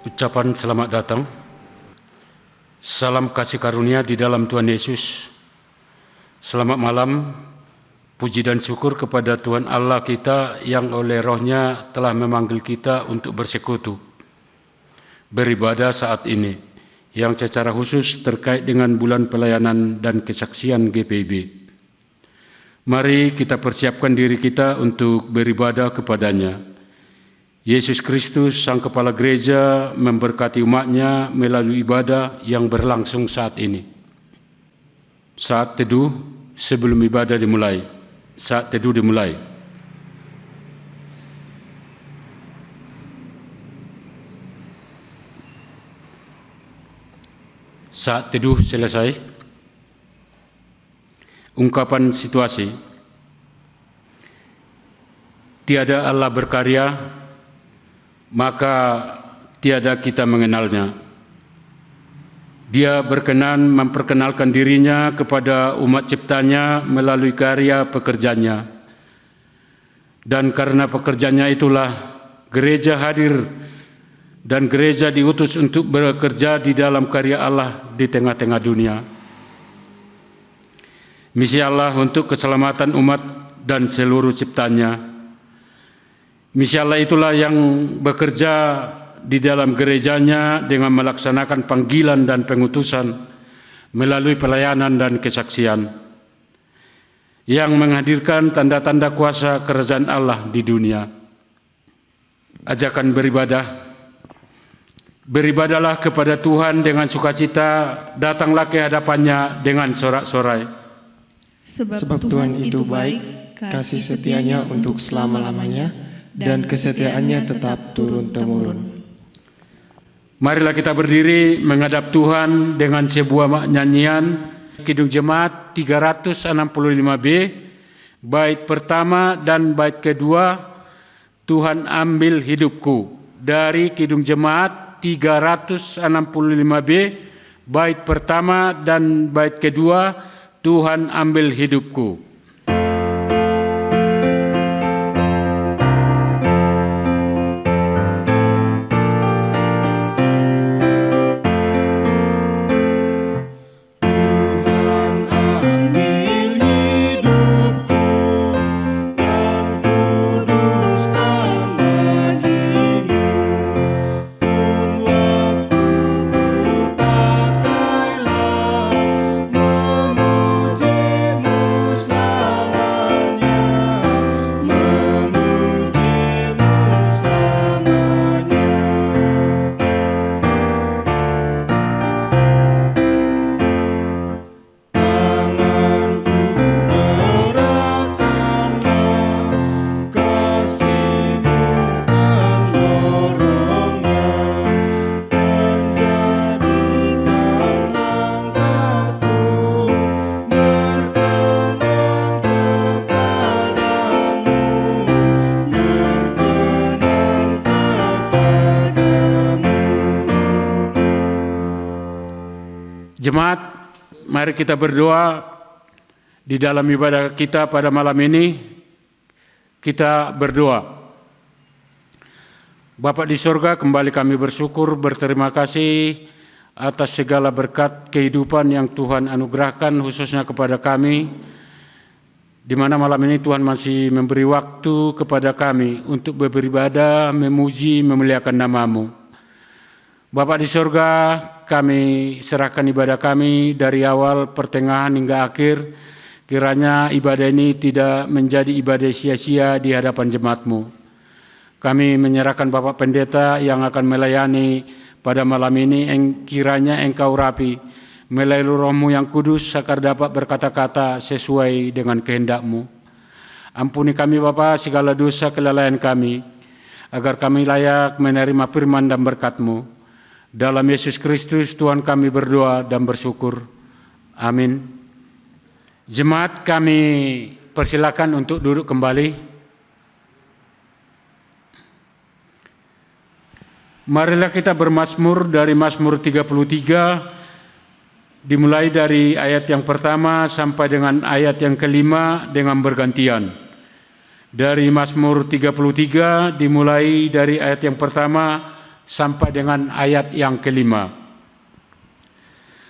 Ucapan selamat datang. Salam kasih karunia di dalam Tuhan Yesus. Selamat malam. Puji dan syukur kepada Tuhan Allah kita yang oleh Roh-Nya telah memanggil kita untuk bersekutu, beribadah saat ini, yang secara khusus terkait dengan bulan pelayanan dan kesaksian GPIB. Mari kita persiapkan diri kita untuk beribadah kepadanya. Yesus Kristus, Sang Kepala Gereja, memberkati umat-Nya melalui ibadah yang berlangsung saat ini. Saat teduh sebelum ibadah dimulai. Saat teduh dimulai. Saat teduh selesai. Ungkapan situasi. Tiada Allah berkarya, maka tiada kita mengenalnya. Dia berkenan memperkenalkan dirinya kepada umat ciptanya melalui karya pekerjanya. Dan karena pekerjanya itulah gereja hadir dan gereja diutus untuk bekerja di dalam karya Allah di tengah-tengah dunia. Misi Allah untuk keselamatan umat dan seluruh ciptanya. Misi Allah itulah yang bekerja di dalam gerejanya dengan melaksanakan panggilan dan pengutusan melalui pelayanan dan kesaksian yang menghadirkan tanda-tanda kuasa kerajaan Allah di dunia. Ajakan beribadah. Beribadahlah kepada Tuhan dengan sukacita, datanglah ke hadapannya dengan sorak-sorai. Sebab Tuhan itu baik, kasih setianya untuk selama-lamanya, dan kesetiaannya tetap turun-temurun. Marilah kita berdiri menghadap Tuhan dengan sebuah nyanyian Kidung Jemaat 365B, bait pertama dan bait kedua, Tuhan ambil hidupku. Dari Kidung Jemaat 365B, bait pertama dan bait kedua, Tuhan ambil hidupku. Jemaat, mari kita berdoa di dalam ibadah kita pada malam ini. Kita berdoa. Bapa di surga, kembali kami bersyukur, berterima kasih atas segala berkat kehidupan yang Tuhan anugerahkan khususnya kepada kami, di mana malam ini Tuhan masih memberi waktu kepada kami untuk beribadah, memuji, memuliakan nama-Mu. Bapa di surga, kami serahkan ibadah kami dari awal, pertengahan hingga akhir. Kiranya ibadah ini tidak menjadi ibadah sia-sia di hadapan jemaat-Mu. Kami menyerahkan Bapak Pendeta yang akan melayani pada malam ini. Kiranya Engkau rapi melalui Roh-Mu yang kudus agar dapat berkata-kata sesuai dengan kehendak-Mu. Ampuni kami Bapa segala dosa kelalaian kami, agar kami layak menerima firman dan berkat-Mu. Dalam Yesus Kristus Tuhan kami berdoa dan bersyukur. Amin. Jemaat, kami persilakan untuk duduk kembali. Marilah kita bermazmur dari Mazmur 33, dimulai dari ayat yang pertama sampai dengan ayat yang kelima dengan bergantian. Dari Mazmur 33 dimulai dari ayat yang pertama sampai dengan ayat yang kelima.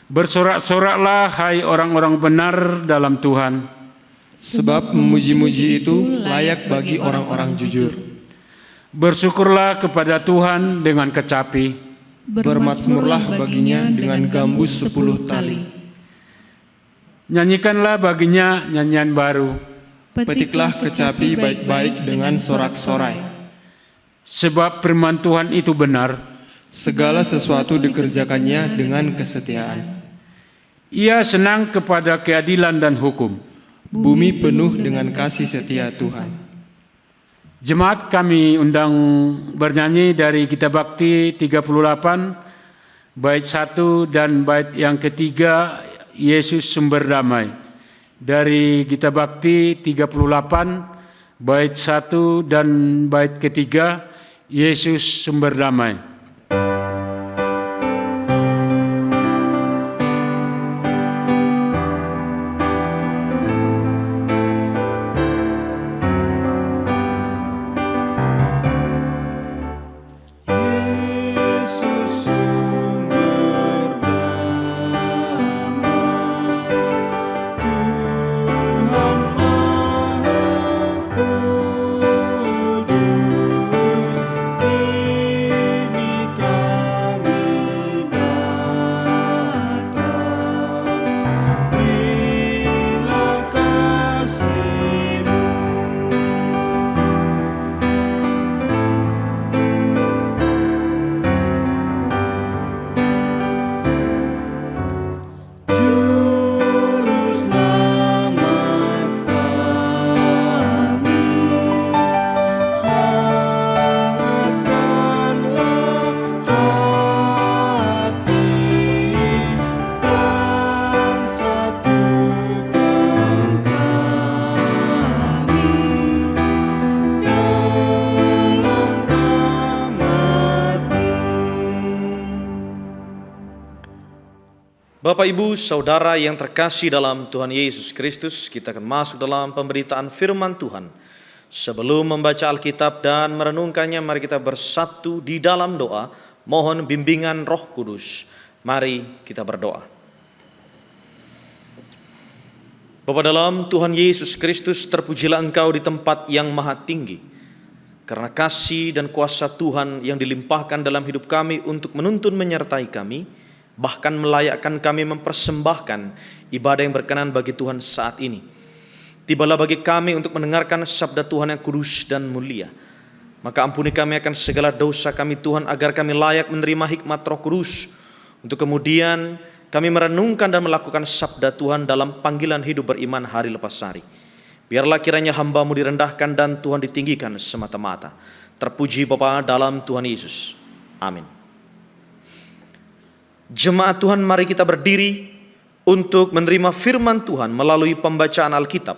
Bersorak-soraklah hai orang-orang benar dalam Tuhan, sebab memuji-muji itu layak bagi orang-orang jujur. Bersyukurlah kepada Tuhan dengan kecapi, Bermazmurlah baginya dengan gambus 10 tali. Nyanyikanlah baginya nyanyian baru, Petiklah kecapi baik-baik dengan sorak-sorai. sebab firman Tuhan itu benar. Segala sesuatu dikerjakannya dengan kesetiaan. Ia senang kepada keadilan dan hukum. Bumi penuh dengan kasih setia Tuhan. Jemaat kami undang bernyanyi dari Kitab Bakti 38, bait 1 dan bait yang ketiga, Yesus Sumber Damai. Dari Kitab Bakti 38, bait 1 dan bait ketiga, Yesus Sumber Damai. Bapak, Ibu, Saudara yang terkasih dalam Tuhan Yesus Kristus, kita akan masuk dalam pemberitaan firman Tuhan. Sebelum membaca Alkitab dan merenungkannya, mari kita bersatu di dalam doa, mohon bimbingan Roh Kudus. Mari kita berdoa. Bapa dalam Tuhan Yesus Kristus, terpujilah Engkau di tempat yang maha tinggi. Karena kasih dan kuasa Tuhan yang dilimpahkan dalam hidup kami untuk menuntun menyertai kami, bahkan melayakkan kami mempersembahkan ibadah yang berkenan bagi Tuhan saat ini. Tibalah bagi kami untuk mendengarkan sabda Tuhan yang kudus dan mulia. Maka ampuni kami akan segala dosa kami Tuhan, agar kami layak menerima hikmat Roh Kudus, untuk kemudian kami merenungkan dan melakukan sabda Tuhan dalam panggilan hidup beriman hari lepas hari. Biarlah kiranya hamba-Mu direndahkan dan Tuhan ditinggikan semata-mata. Terpuji Bapa dalam Tuhan Yesus. Amin. Jemaat Tuhan, mari kita berdiri untuk menerima firman Tuhan melalui pembacaan Alkitab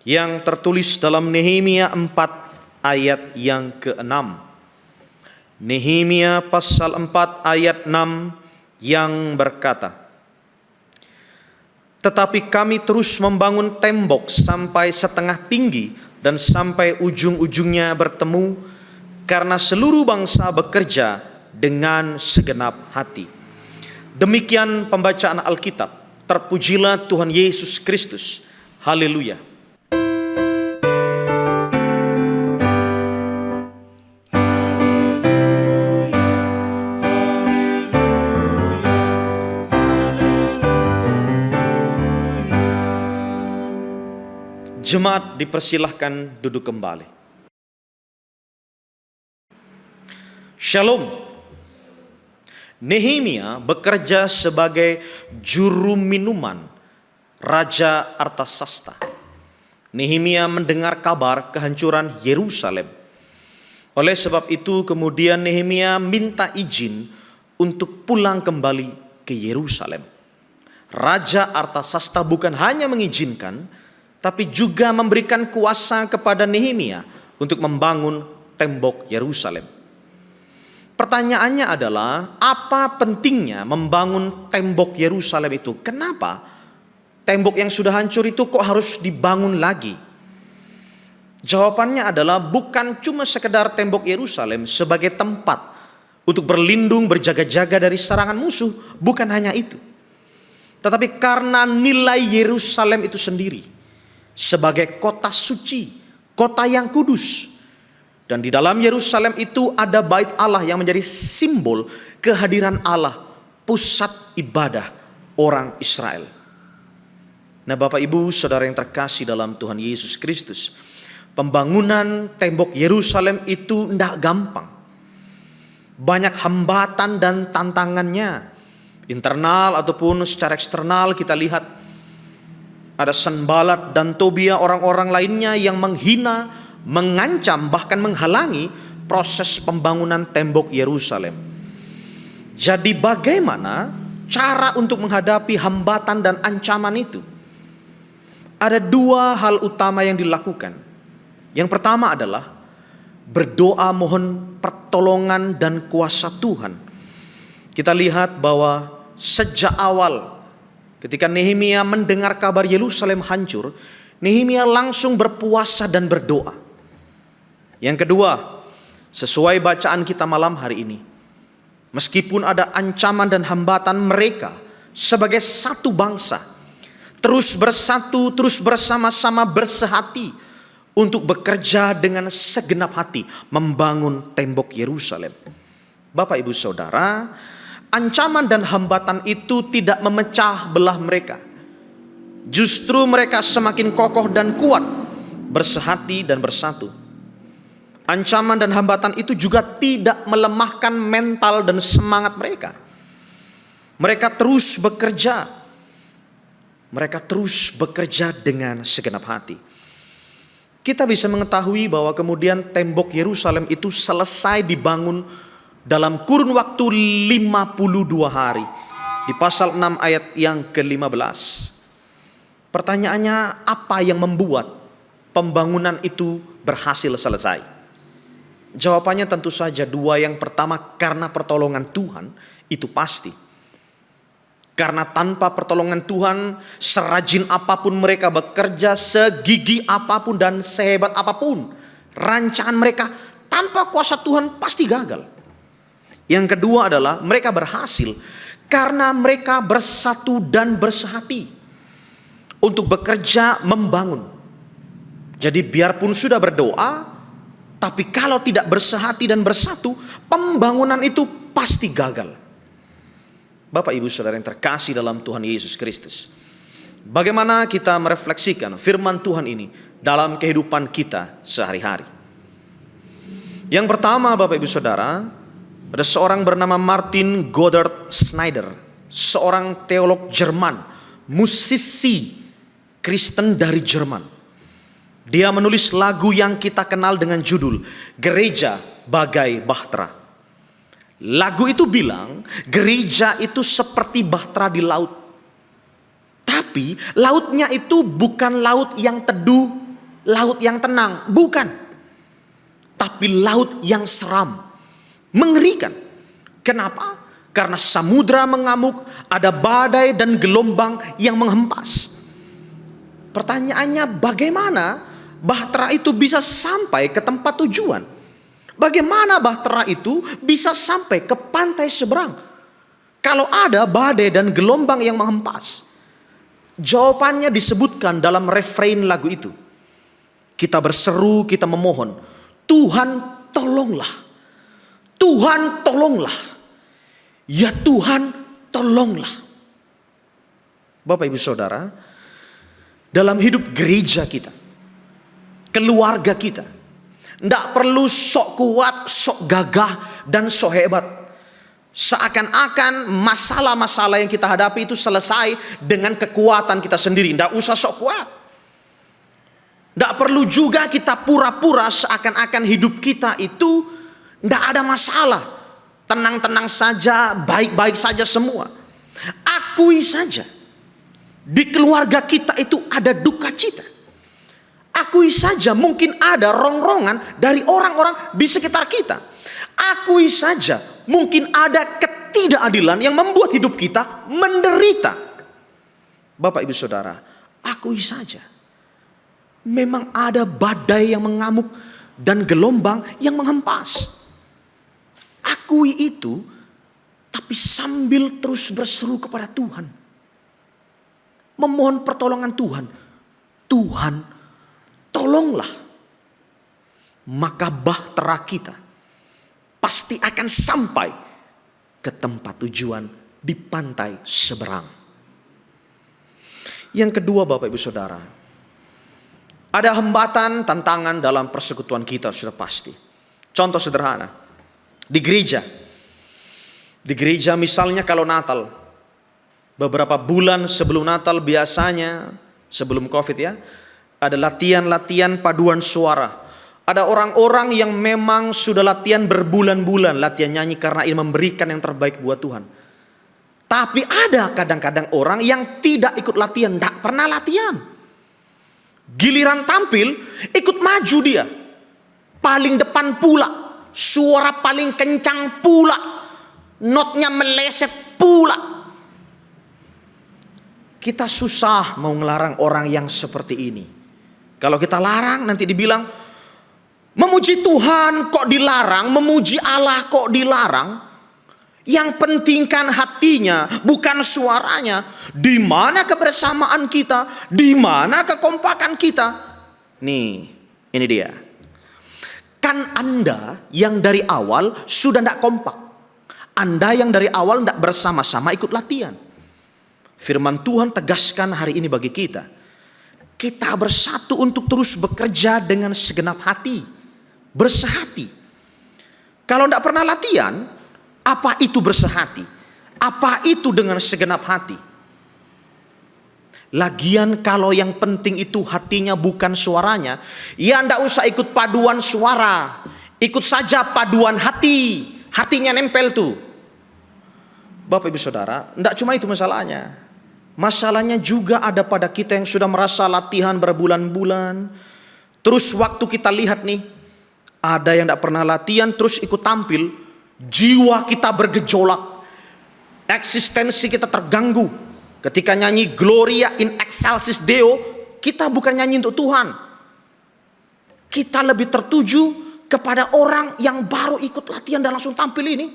yang tertulis dalam Nehemia 4 ayat yang ke-6. Nehemia pasal 4 ayat 6 yang berkata, "Tetapi kami terus membangun tembok sampai setengah tinggi dan sampai ujung-ujungnya bertemu, karena seluruh bangsa bekerja dengan segenap hati." Demikian pembacaan Alkitab. Terpujilah Tuhan Yesus Kristus. Haleluya. Jemaat dipersilahkan duduk kembali. Shalom. Nehemia bekerja sebagai juru minuman Raja Artasasta. Nehemia mendengar kabar kehancuran Yerusalem. Oleh sebab itu kemudian Nehemia minta izin untuk pulang kembali ke Yerusalem. Raja Artasasta bukan hanya mengizinkan, tapi juga memberikan kuasa kepada Nehemia untuk membangun tembok Yerusalem. Pertanyaannya adalah, apa pentingnya membangun tembok Yerusalem itu? Kenapa tembok yang sudah hancur itu kok harus dibangun lagi? Jawabannya adalah bukan cuma sekedar tembok Yerusalem sebagai tempat untuk berlindung, berjaga-jaga dari serangan musuh. Bukan hanya itu, tetapi karena nilai Yerusalem itu sendiri sebagai kota suci, kota yang kudus. Dan di dalam Yerusalem itu ada bait Allah yang menjadi simbol kehadiran Allah, pusat ibadah orang Israel. Nah, Bapak Ibu Saudara yang terkasih dalam Tuhan Yesus Kristus, pembangunan tembok Yerusalem itu tidak gampang. Banyak hambatan dan tantangannya, internal ataupun secara eksternal. Kita lihat ada Sanbalat dan Tobia, orang-orang lainnya yang menghina, mengancam, bahkan menghalangi proses pembangunan tembok Yerusalem. Jadi bagaimana cara untuk menghadapi hambatan dan ancaman itu? Ada dua hal utama yang dilakukan. Yang pertama adalah berdoa mohon pertolongan dan kuasa Tuhan. Kita lihat bahwa sejak awal ketika Nehemia mendengar kabar Yerusalem hancur, Nehemia langsung berpuasa dan berdoa. Yang kedua, sesuai bacaan kita malam hari ini, meskipun ada ancaman dan hambatan, mereka sebagai satu bangsa terus bersatu, terus bersama-sama bersehati untuk bekerja dengan segenap hati membangun tembok Yerusalem. Bapak Ibu Saudara, ancaman dan hambatan itu tidak memecah belah mereka. Justru mereka semakin kokoh dan kuat, bersehati dan bersatu. Ancaman dan hambatan itu juga tidak melemahkan mental dan semangat mereka. Mereka terus bekerja. Mereka terus bekerja dengan segenap hati. Kita bisa mengetahui bahwa kemudian tembok Yerusalem itu selesai dibangun dalam kurun waktu 52 hari. Di pasal 6 ayat yang ke-15. Pertanyaannya, apa yang membuat pembangunan itu berhasil selesai? Jawabannya tentu saja dua. Yang pertama, karena pertolongan Tuhan, itu pasti. Karena tanpa pertolongan Tuhan, serajin apapun mereka bekerja, segigih apapun dan sehebat apapun rancangan mereka, tanpa kuasa Tuhan pasti gagal. Yang kedua adalah mereka berhasil karena mereka bersatu dan bersehati untuk bekerja membangun. Jadi biarpun sudah berdoa, tapi kalau tidak bersehati dan bersatu, pembangunan itu pasti gagal. Bapak Ibu Saudara yang terkasih dalam Tuhan Yesus Kristus, bagaimana kita merefleksikan firman Tuhan ini dalam kehidupan kita sehari-hari? Yang pertama, Bapak Ibu Saudara, ada seorang bernama Martin Goddard Schneider, seorang teolog Jerman, musisi Kristen dari Jerman. Dia menulis lagu yang kita kenal dengan judul Gereja Bagai Bahtera. Lagu itu bilang gereja itu seperti bahtera di laut. Tapi lautnya itu bukan laut yang teduh, laut yang tenang, bukan. Tapi laut yang seram, mengerikan. Kenapa? Karena samudra mengamuk, ada badai dan gelombang yang menghempas. Pertanyaannya, bagaimana bahtera itu bisa sampai ke tempat tujuan? Bagaimana bahtera itu bisa sampai ke pantai seberang kalau ada badai dan gelombang yang menghempas? Jawabannya disebutkan dalam refrain lagu itu. Kita berseru, kita memohon, Tuhan tolonglah, Tuhan tolonglah, ya Tuhan tolonglah. Bapak Ibu Saudara, dalam hidup gereja kita, keluarga kita, tidak perlu sok kuat, sok gagah, dan sok hebat. Seakan-akan masalah-masalah yang kita hadapi itu selesai dengan kekuatan kita sendiri. Tidak usah sok kuat. Tidak perlu juga kita pura-pura seakan-akan hidup kita itu tidak ada masalah. Tenang-tenang saja, baik-baik saja semua. Akui saja, di keluarga kita itu ada duka cita. Akui saja mungkin ada rongrongan dari orang-orang di sekitar kita. Akui saja mungkin ada ketidakadilan yang membuat hidup kita menderita. Bapak Ibu Saudara, akui saja. Memang ada badai yang mengamuk dan gelombang yang menghempas. akui itu, tapi sambil terus berseru kepada Tuhan. Memohon pertolongan Tuhan. Tuhan, tolonglah. Maka bahtera kita pasti akan sampai ke tempat tujuan di pantai seberang. Yang kedua, Bapak Ibu Saudara, ada hambatan, tantangan dalam persekutuan kita sudah pasti. Contoh sederhana, di gereja. Di gereja misalnya kalau Natal, beberapa bulan sebelum Natal biasanya, sebelum COVID ya, ada latihan-latihan paduan suara. Ada orang-orang yang memang sudah latihan berbulan-bulan, latihan nyanyi karena ingin memberikan yang terbaik buat Tuhan. Tapi ada kadang-kadang orang yang tidak ikut latihan, tidak pernah latihan. Giliran tampil, ikut maju dia. Paling depan pula, suara paling kencang pula, notnya meleset pula. Kita susah mau ngelarang orang yang seperti ini. Kalau kita larang nanti dibilang, memuji Tuhan kok dilarang, memuji Allah kok dilarang. Yang pentingkan hatinya, bukan suaranya. Di mana kebersamaan kita? Di mana kekompakan kita? Nih, ini dia. Kan Anda yang dari awal sudah tidak kompak. Anda yang dari awal tidak bersama-sama ikut latihan. Firman Tuhan tegaskan hari ini bagi kita. Kita bersatu untuk terus bekerja dengan segenap hati. Bersehati. Kalau tidak pernah latihan, apa itu bersehati? Apa itu dengan segenap hati? Lagian kalau yang penting itu hatinya bukan suaranya, ya ndak usah ikut paduan suara. Ikut saja paduan hati. Hatinya nempel tuh. Bapak Ibu Saudara, ndak cuma itu masalahnya. Masalahnya juga ada pada kita yang sudah merasa latihan berbulan-bulan. Terus waktu kita lihat nih, ada yang ndak pernah latihan terus ikut tampil. Jiwa kita bergejolak, eksistensi kita terganggu. Ketika nyanyi Gloria in Excelsis Deo, kita bukan nyanyi untuk Tuhan. Kita lebih tertuju kepada orang yang baru ikut latihan dan langsung tampil ini.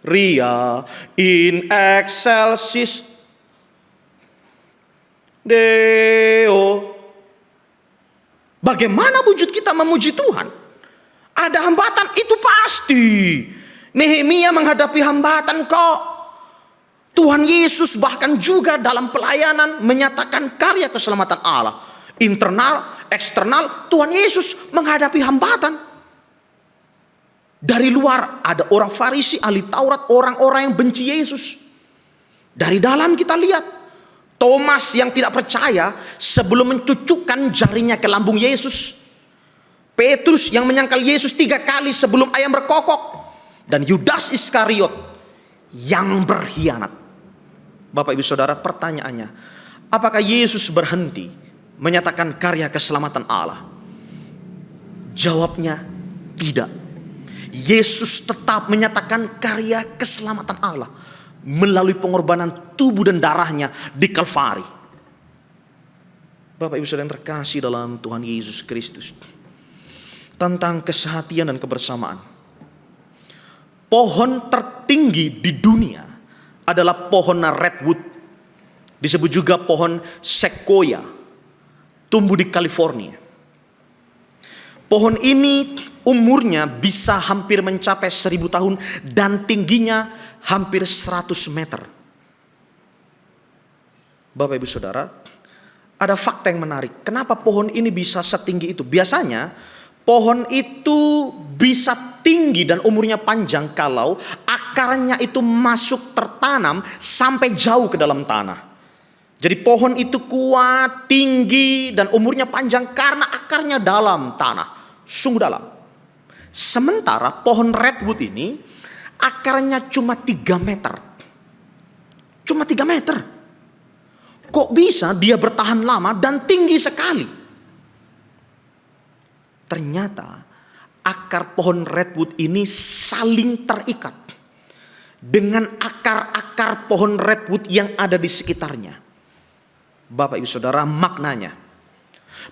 Gloria in Excelsis Deo. Bagaimana wujud kita memuji Tuhan? Ada hambatan, itu pasti. Nehemia menghadapi hambatan kok. Tuhan Yesus bahkan juga dalam pelayanan menyatakan karya keselamatan Allah. Internal, eksternal, Tuhan Yesus menghadapi hambatan. Dari luar ada orang Farisi, ahli Taurat, orang-orang yang benci Yesus. Dari dalam kita lihat Thomas yang tidak percaya sebelum mencucukkan jarinya ke lambung Yesus. Petrus yang menyangkal Yesus 3 kali sebelum ayam berkokok. Dan Yudas Iskariot yang berkhianat. Bapak Ibu Saudara, pertanyaannya, apakah Yesus berhenti menyatakan karya keselamatan Allah? Jawabnya tidak. Yesus tetap menyatakan karya keselamatan Allah melalui pengorbanan tubuh dan darahnya di Kalvari. Bapak Ibu Saudara yang terkasih dalam Tuhan Yesus Kristus, tentang kesehatian dan kebersamaan. Pohon tertinggi di dunia adalah pohon redwood. Disebut juga pohon sequoia. Tumbuh di California. Pohon ini umurnya bisa hampir mencapai 1000 tahun dan tingginya hampir 100 meter. Bapak Ibu Saudara, ada fakta yang menarik. Kenapa pohon ini bisa setinggi itu? Biasanya pohon itu bisa tinggi dan umurnya panjang kalau akarnya itu masuk tertanam sampai jauh ke dalam tanah. Jadi pohon itu kuat, tinggi dan umurnya panjang karena akarnya dalam tanah, sungguh dalam. Sementara pohon redwood ini akarnya cuma 3 meter. Cuma 3 meter. Kok bisa dia bertahan lama dan tinggi sekali? Ternyata akar pohon redwood ini saling terikat dengan akar-akar pohon redwood yang ada di sekitarnya. Bapak Ibu Saudara, maknanya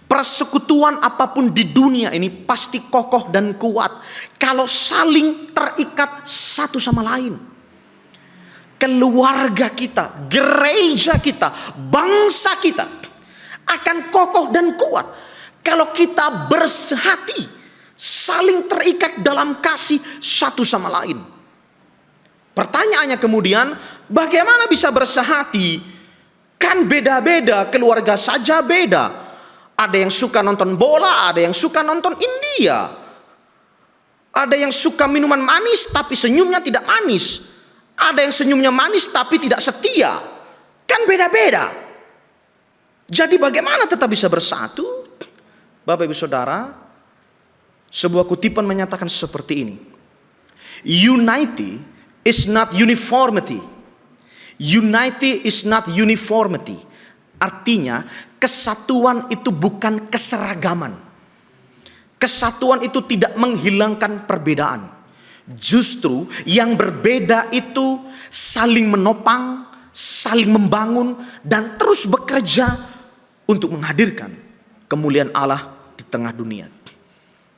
persekutuan apapun di dunia ini pasti kokoh dan kuat kalau saling terikat satu sama lain. Keluarga kita, gereja kita, bangsa kita akan kokoh dan kuat kalau kita bersehati, saling terikat dalam kasih satu sama lain. Pertanyaannya kemudian, bagaimana bisa bersehati? Kan beda-beda, keluarga saja beda. Ada yang suka nonton bola, ada yang suka nonton India. Ada yang suka minuman manis tapi senyumnya tidak manis. Ada yang senyumnya manis tapi tidak setia. Kan beda-beda. Jadi bagaimana tetap bisa bersatu? Bapak Ibu Saudara, sebuah kutipan menyatakan seperti ini. Unity is not uniformity. Unity is not uniformity. Artinya, kesatuan itu bukan keseragaman. Kesatuan itu tidak menghilangkan perbedaan. Justru yang berbeda itu saling menopang, saling membangun, dan terus bekerja untuk menghadirkan kemuliaan Allah di tengah dunia.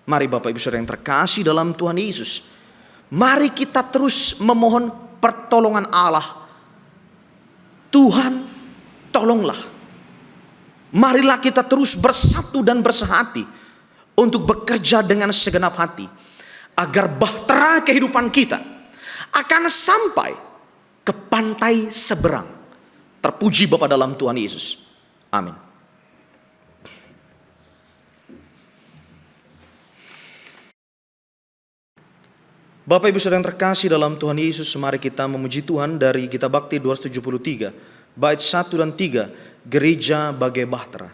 Mari Bapak Ibu Saudara yang terkasih dalam Tuhan Yesus, mari kita terus memohon pertolongan Allah. Tuhan, tolonglah. Marilah kita terus bersatu dan bersehati untuk bekerja dengan segenap hati, agar bahtera kehidupan kita akan sampai ke pantai seberang. Terpuji Bapa dalam Tuhan Yesus. Amin. Bapak Ibu Saudara yang terkasih dalam Tuhan Yesus, mari kita memuji Tuhan dari Kitab Bakti 273, bait 1 dan 3, Gereja Bagai Bahtera.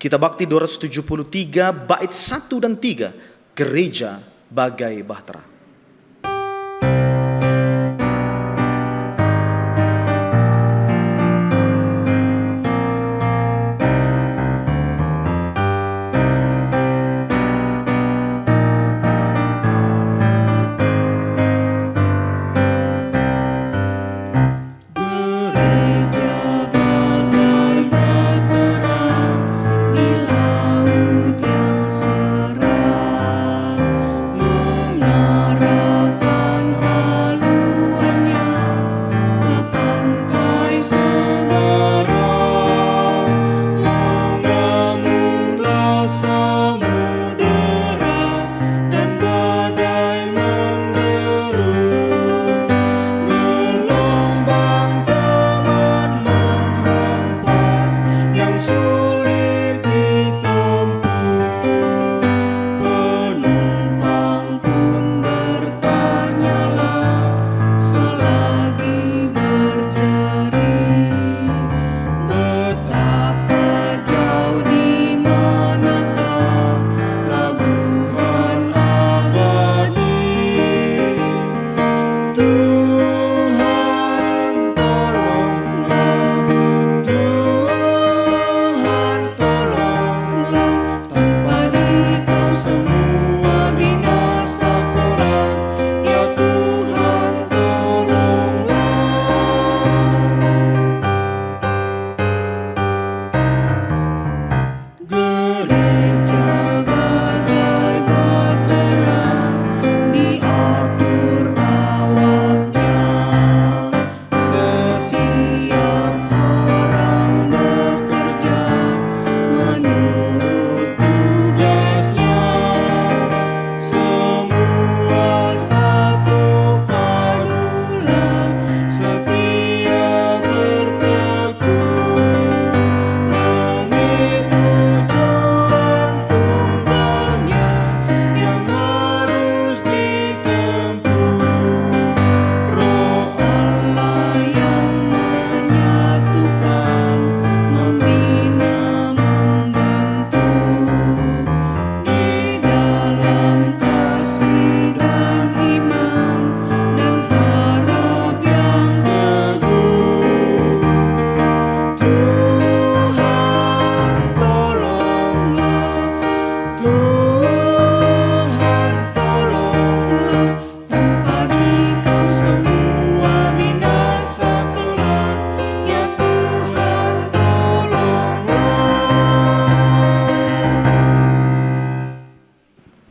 Kitab Bakti 273, bait 1 dan 3, Gereja Bagai Bahtera. Mengapa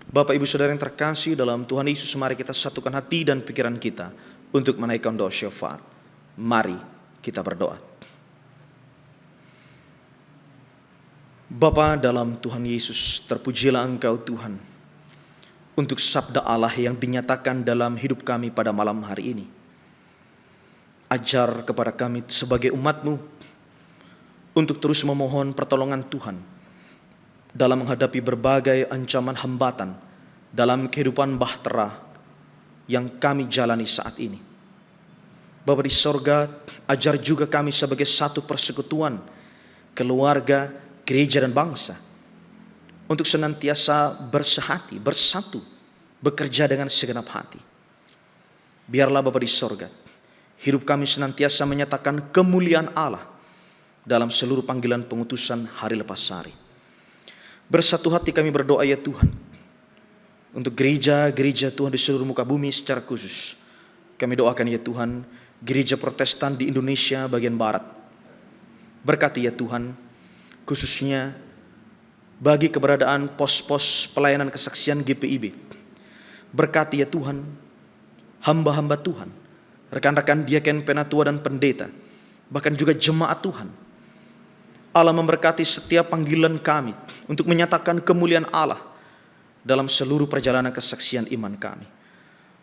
Bapak Ibu Saudara yang terkasih dalam Tuhan Yesus, mari kita satukan hati dan pikiran kita untuk menaikkan doa syafaat. Mari kita berdoa. Bapa dalam Tuhan Yesus, terpujilah Engkau Tuhan untuk sabda Allah yang dinyatakan dalam hidup kami pada malam hari ini. Ajar kepada kami sebagai umat-Mu untuk terus memohon pertolongan Tuhan dalam menghadapi berbagai ancaman hambatan dalam kehidupan bahtera yang kami jalani saat ini. Bapa di sorga, ajar juga kami sebagai satu persekutuan, keluarga, gereja dan bangsa untuk senantiasa bersehati, bersatu, bekerja dengan segenap hati. Biarlah Bapa di sorga, hidup kami senantiasa menyatakan kemuliaan Allah dalam seluruh panggilan pengutusan hari lepas hari. Bersatu hati kami berdoa ya Tuhan, untuk gereja-gereja Tuhan di seluruh muka bumi secara khusus. Kami doakan ya Tuhan, gereja Protestan di Indonesia bagian Barat. Berkati ya Tuhan, khususnya bagi keberadaan pos-pos pelayanan kesaksian GPIB. Berkati ya Tuhan, hamba-hamba Tuhan, rekan-rekan diaken, penatua dan pendeta, bahkan juga jemaat Tuhan. Allah memberkati setiap panggilan kami untuk menyatakan kemuliaan Allah dalam seluruh perjalanan kesaksian iman kami.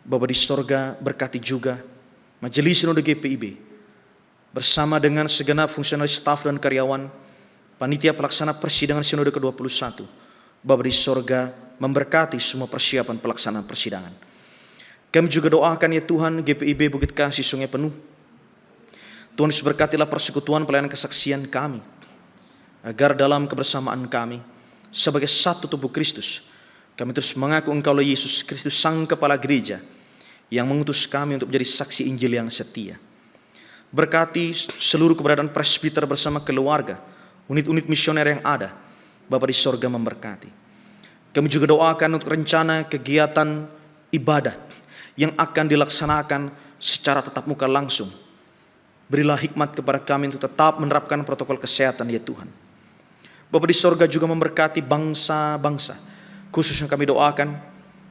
Bapa di sorga, berkati juga Majelis Sinode GPIB bersama dengan segenap fungsionaris staf dan karyawan, panitia pelaksana persidangan Sinode ke-21. Bapa di sorga, memberkati semua persiapan pelaksanaan persidangan. Kami juga doakan ya Tuhan, GPIB Bukit Kasih Sungai Penuh. Tuhan Yesus berkatilah persekutuan pelayanan kesaksian kami, agar dalam kebersamaan kami sebagai satu tubuh Kristus, kami terus mengaku Engkaulah Yesus Kristus, Sang Kepala Gereja, yang mengutus kami untuk menjadi saksi Injil yang setia. Berkati seluruh keberadaan presbiter bersama keluarga, unit-unit misioner yang ada. Bapa di sorga memberkati. Kami juga doakan untuk rencana kegiatan ibadat yang akan dilaksanakan secara tatap muka langsung. Berilah hikmat kepada kami untuk tetap menerapkan protokol kesehatan ya Tuhan. Bapa di sorga juga memberkati bangsa-bangsa. Khususnya kami doakan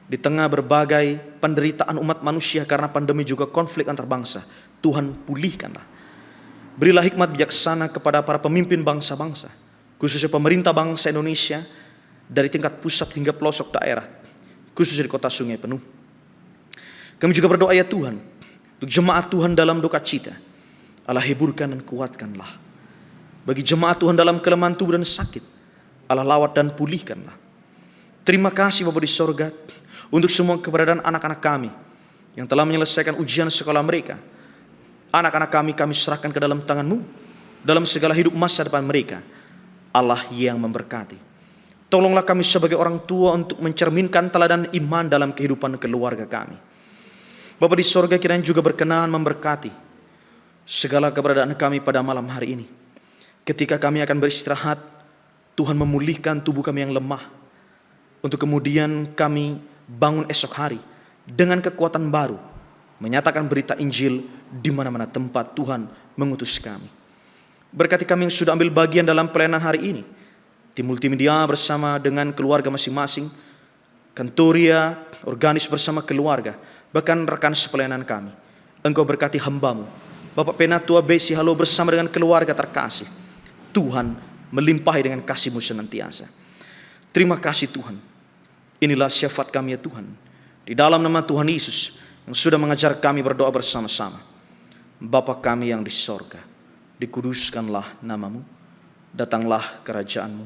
di tengah berbagai penderitaan umat manusia karena pandemi juga konflik antar bangsa. Tuhan pulihkanlah. Berilah hikmat bijaksana kepada para pemimpin bangsa-bangsa, khususnya pemerintah bangsa Indonesia dari tingkat pusat hingga pelosok daerah, khususnya di kota Sungai Penuh. Kami juga berdoa ya Tuhan, untuk jemaat Tuhan dalam duka cita, Allah hiburkan dan kuatkanlah. Bagi jemaat Tuhan dalam kelemahan tubuh dan sakit, Allah lawat dan pulihkanlah. Terima kasih Bapa di sorga untuk semua keberadaan anak-anak kami yang telah menyelesaikan ujian sekolah mereka. Anak-anak kami serahkan ke dalam tangan-Mu dalam segala hidup masa depan mereka. Allah yang memberkati. Tolonglah kami sebagai orang tua untuk mencerminkan teladan iman dalam kehidupan keluarga kami. Bapa di sorga, kiranya juga berkenan memberkati segala keberadaan kami pada malam hari ini. Ketika kami akan beristirahat, Tuhan memulihkan tubuh kami yang lemah, untuk kemudian kami bangun esok hari dengan kekuatan baru, menyatakan berita Injil di mana-mana tempat Tuhan mengutus kami. Berkati kami yang sudah ambil bagian dalam pelayanan hari ini, tim multimedia bersama dengan keluarga masing-masing, kantoria, organis bersama keluarga, bahkan rekan sepelayanan kami. Engkau berkati hamba-Mu, Bapak Penatua Besi Halo bersama dengan keluarga terkasih. Tuhan melimpahi dengan kasih-Mu senantiasa. Terima kasih Tuhan. Inilah syafaat kami ya Tuhan, di dalam nama Tuhan Yesus yang sudah mengajar kami berdoa bersama-sama. Bapa kami yang di sorga, dikuduskanlah nama-Mu, datanglah kerajaan-Mu,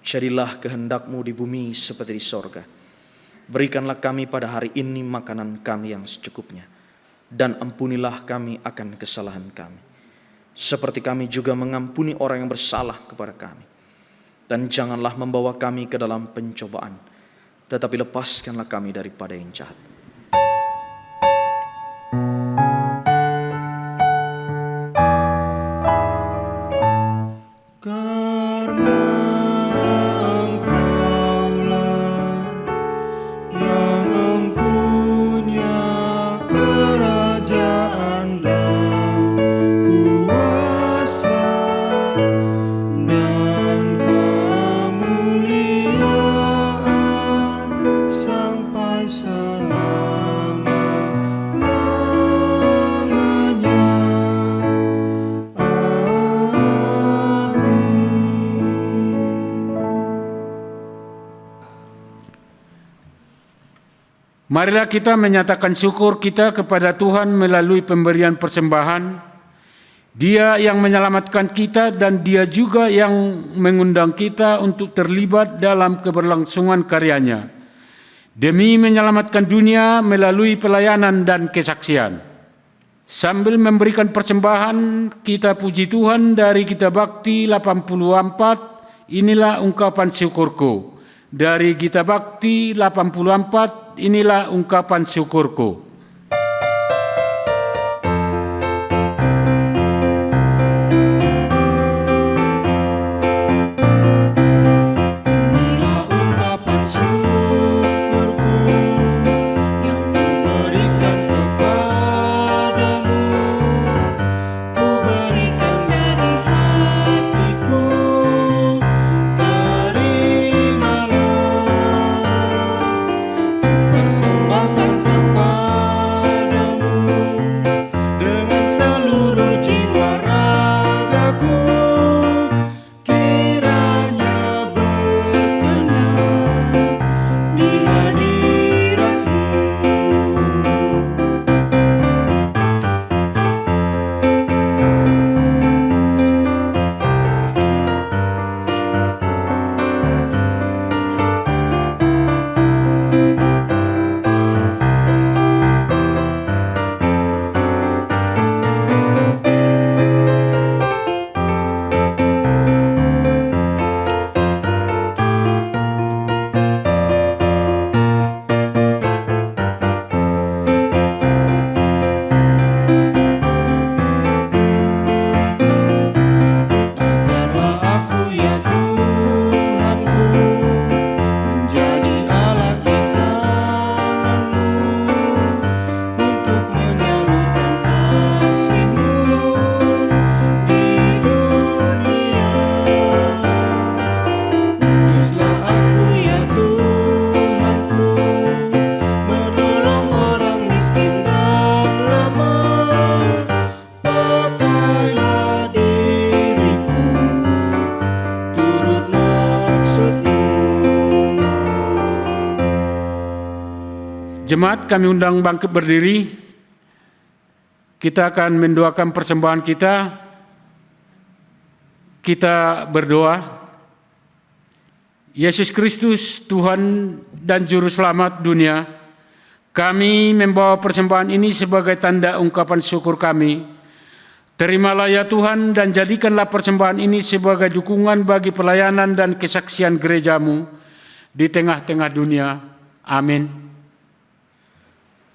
jadilah kehendak-Mu di bumi seperti di sorga. Berikanlah kami pada hari ini makanan kami yang secukupnya, dan ampunilah kami akan kesalahan kami, seperti kami juga mengampuni orang yang bersalah kepada kami. Dan janganlah membawa kami ke dalam pencobaan, tetapi lepaskanlah kami daripada yang jahat. Marilah kita menyatakan syukur kita kepada Tuhan melalui pemberian persembahan. Dia yang menyelamatkan kita dan Dia juga yang mengundang kita untuk terlibat dalam keberlangsungan karyanya demi menyelamatkan dunia melalui pelayanan dan kesaksian. Sambil memberikan persembahan, kita puji Tuhan dari Gita Bakti 84, inilah ungkapan syukurku. Dari Gita Bakti 84, inilah ungkapan syukurku. Jemaat, kami undang bangkit berdiri. Kita akan mendoakan persembahan kita. Kita berdoa. Yesus Kristus, Tuhan dan Juru Selamat dunia, kami membawa persembahan ini sebagai tanda ungkapan syukur kami. Terimalah ya Tuhan dan jadikanlah persembahan ini sebagai dukungan bagi pelayanan dan kesaksian gerejamu di tengah-tengah dunia. Amin.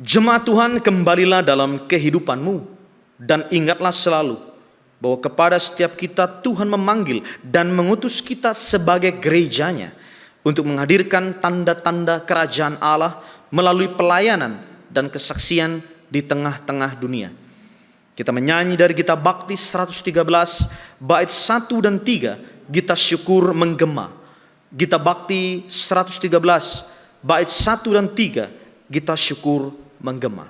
Jemaat Tuhan, kembalilah dalam kehidupanmu dan ingatlah selalu bahwa kepada setiap kita Tuhan memanggil dan mengutus kita sebagai gerejanya untuk menghadirkan tanda-tanda kerajaan Allah melalui pelayanan dan kesaksian di tengah-tengah dunia. Kita menyanyi dari Gita Bakti 113 bait 1 dan 3, Gita Syukur Menggema. Gita Bakti 113 bait 1 dan 3, Gita Syukur Menggema.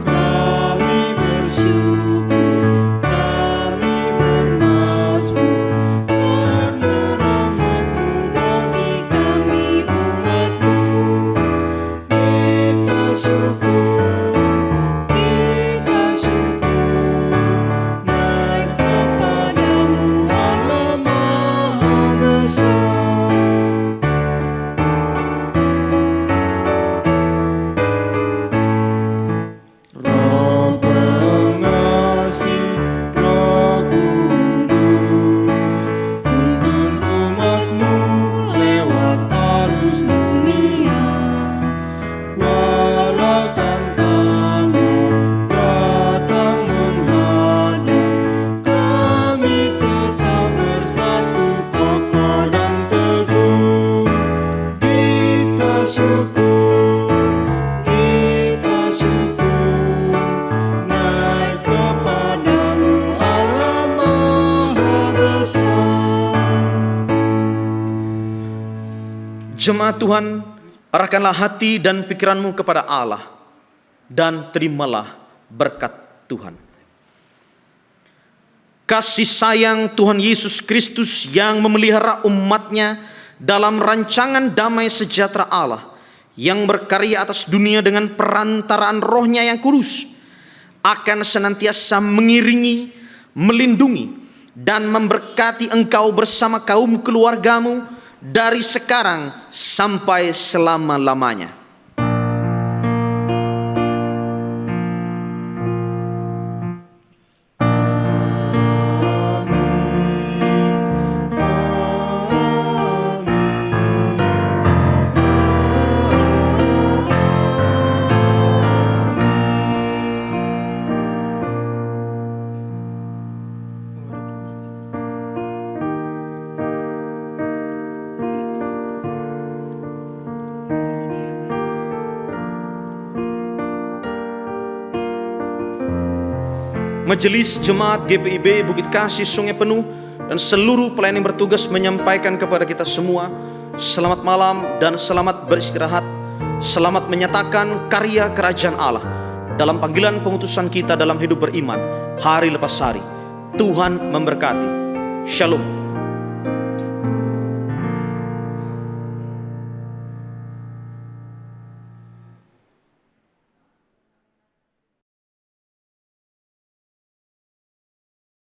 Kami bersyukur, kami Jemaat Tuhan, arahkanlah hati dan pikiranmu kepada Allah dan terimalah berkat Tuhan. Kasih sayang Tuhan Yesus Kristus yang memelihara umatnya dalam rancangan damai sejahtera Allah yang berkarya atas dunia dengan perantaraan Roh-Nya yang kudus akan senantiasa mengiringi, melindungi, dan memberkati engkau bersama kaum keluargamu dari sekarang sampai selama-lamanya. Majelis Jemaat GPIB Bukit Kasih Sungai Penuh dan seluruh pelayan yang bertugas menyampaikan kepada kita semua, selamat malam dan selamat beristirahat. Selamat menyatakan karya kerajaan Allah dalam panggilan pengutusan kita dalam hidup beriman hari lepas hari. Tuhan memberkati. Shalom.